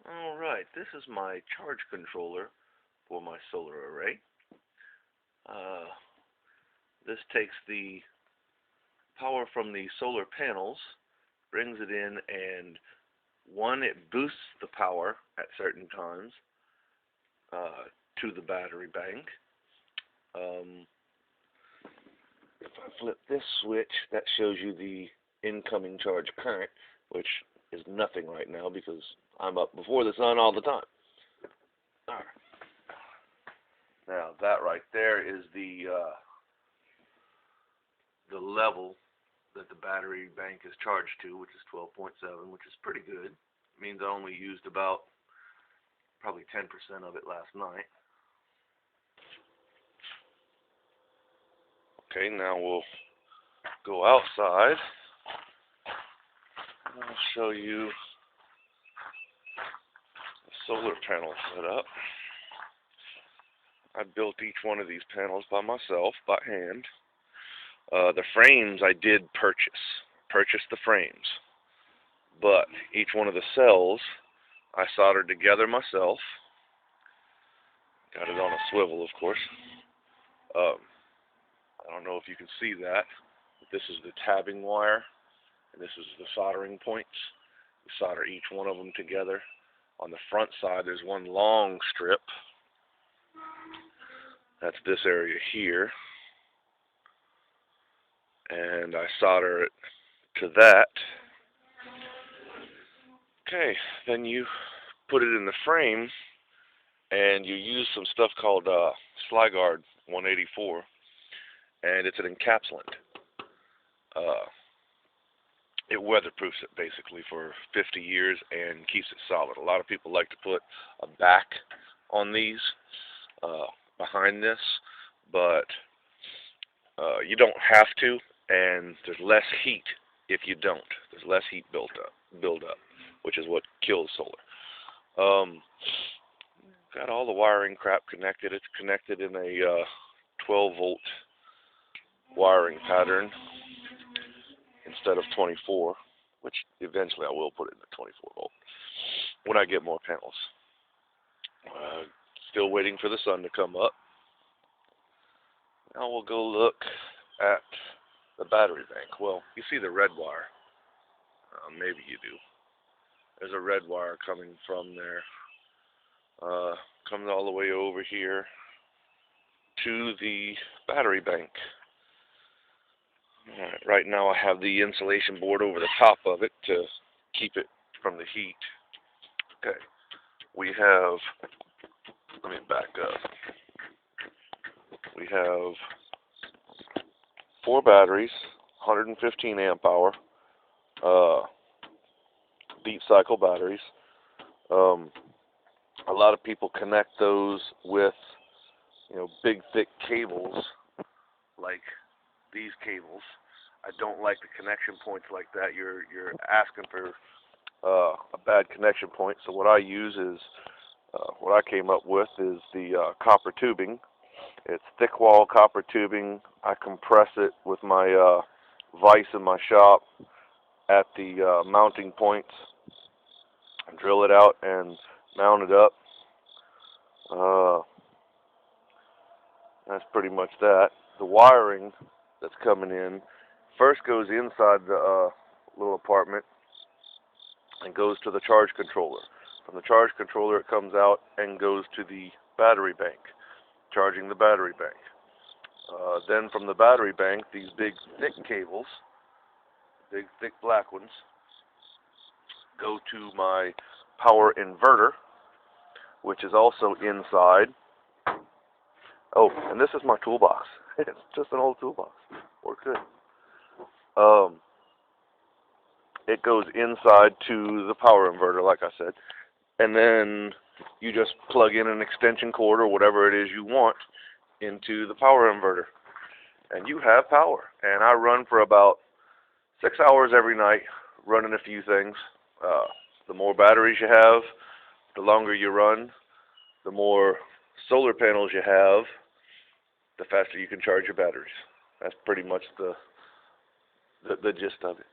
Alright, this is my charge controller for my solar array. Uh, this takes the power from the solar panels, brings it in, and it boosts the power at certain times to the battery bank. If I flip this switch, that shows you the incoming charge current, which is nothing right now because I'm up before the sun all the time. All right. Now that right there is the level that the battery bank is charged to, which is 12.7, which is pretty good. It means I only used about probably 10% of it last night. Okay, now we'll go outside. I'll show you the solar panel setup. I built each one of these panels by myself, by hand. The frames I did purchase the frames, but each one of the cells I soldered together myself. Got it on a swivel, of course. I don't know if you can see that, but this is the tabbing wire, and this is the soldering points. You solder each one of them together. On the front side, there's one long strip. That's this area here. And I solder it to that. Okay, then you put it in the frame, and you use some stuff called Slyguard 184, and it's an encapsulant. It weatherproofs it basically for 50 years and keeps it solid. A lot of people like to put a back on these behind this, but you don't have to, and there's less heat if you don't. There's less heat build up, which is what kills solar. Got all the wiring crap connected. It's connected in a 12-volt wiring pattern instead of 24, which eventually I will put it in a 24-volt when I get more panels. Still waiting for the sun to come up. Now we'll go look at the battery bank. Well, you see the red wire. Maybe you do. There's a red wire coming from there. Comes all the way over here to the battery bank. Right now I have the insulation board over the top of it to keep it from the heat. Okay, we have, let me back up. We have 4 batteries, 115 amp hour, deep cycle batteries. A lot of people connect those with, big thick cables like these cables. I don't like the connection points like that. You're asking for a bad connection point. So what I use is, what I came up with is the copper tubing. It's thick wall copper tubing. I compress it with my vise in my shop at the mounting points, drill it out and mount it up. That's pretty much that. The wiring that's coming in first goes inside the little apartment and goes to the charge controller. From the charge controller it comes out and goes to the battery bank, charging the battery bank. Then from the battery bank, these big thick cables, big thick black ones, go to my power inverter, which is also inside. Oh, and this is my toolbox. It's just an old toolbox. Works good. It goes inside to the power inverter, like I said, and then you just plug in an extension cord or whatever it is you want into the power inverter, and you have power. And I run for about 6 hours every night, running a few things. The more batteries you have, the longer you run. The more solar panels you have, the faster you can charge your batteries. That's pretty much the gist of it.